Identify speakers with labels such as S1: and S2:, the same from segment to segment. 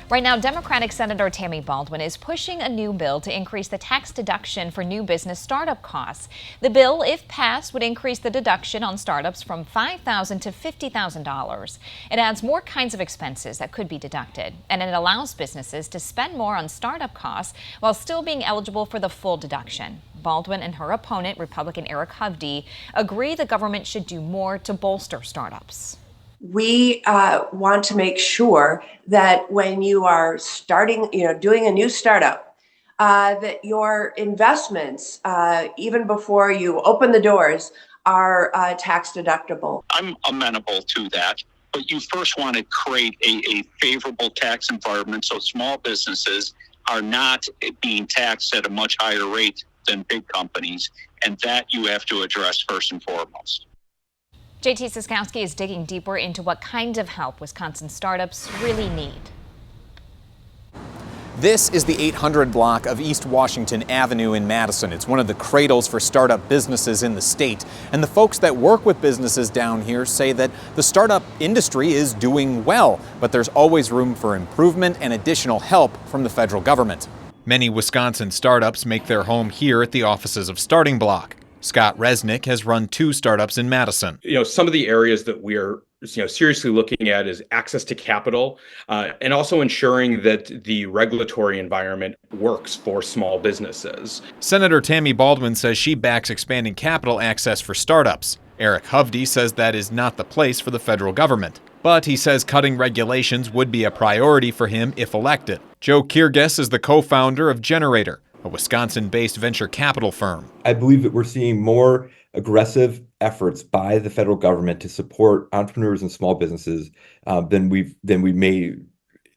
S1: Right now, Democratic Senator Tammy Baldwin is pushing a new bill to increase the tax deduction for new business startup costs. The bill, if passed, would increase the deduction on startups from $5,000 to $50,000. It adds more kinds of expenses that could be deducted, and it allows businesses to spend more on startup costs while still being eligible for the full deduction. Baldwin and her opponent, Republican Hovde, agree the government should do more to bolster startups.
S2: We want to make sure that when you are starting, doing a new startup, that your investments, even before you open the doors, are tax deductible.
S3: I'm amenable to that, but you first want to create a favorable tax environment so small businesses are not being taxed at a much higher rate than big companies, and that you have to address first and foremost.
S1: JT Siskowski is digging deeper into what kind of help Wisconsin startups really need.
S4: This is the 800 block of East Washington Avenue in Madison. It's one of the cradles for startup businesses in the state. And the folks that work with businesses down here say that the startup industry is doing well, but there's always room for improvement and additional help from the federal government. Many Wisconsin startups make their home here at the offices of Starting Block. Scott Resnick has run 2 startups in Madison.
S5: Some of the areas that we are seriously looking at is access to capital and also ensuring that the regulatory environment works for small businesses.
S4: Senator Tammy Baldwin says she backs expanding capital access for startups. Eric Hovde says that is not the place for the federal government. But he says cutting regulations would be a priority for him if elected. Joe Kierges is the co-founder of Generator, a Wisconsin-based venture capital firm.
S6: I believe that we're seeing more aggressive efforts by the federal government to support entrepreneurs and small businesses than we may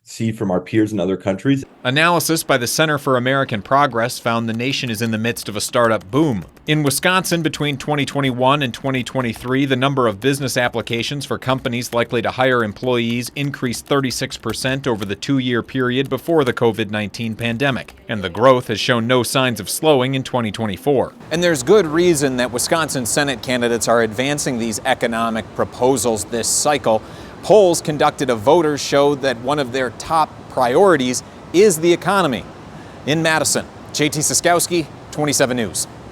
S6: see from our peers in other countries.
S4: Analysis by the Center for American Progress found the nation is in the midst of a startup boom. In Wisconsin, between 2021 and 2023, the number of business applications for companies likely to hire employees increased 36% over the 2-year period before the COVID-19 pandemic. And the growth has shown no signs of slowing in 2024. And there's good reason that Wisconsin Senate candidates are advancing these economic proposals this cycle. Polls conducted of voters showed that one of their top priorities is the economy. In Madison, JT Siskowski, 27 News.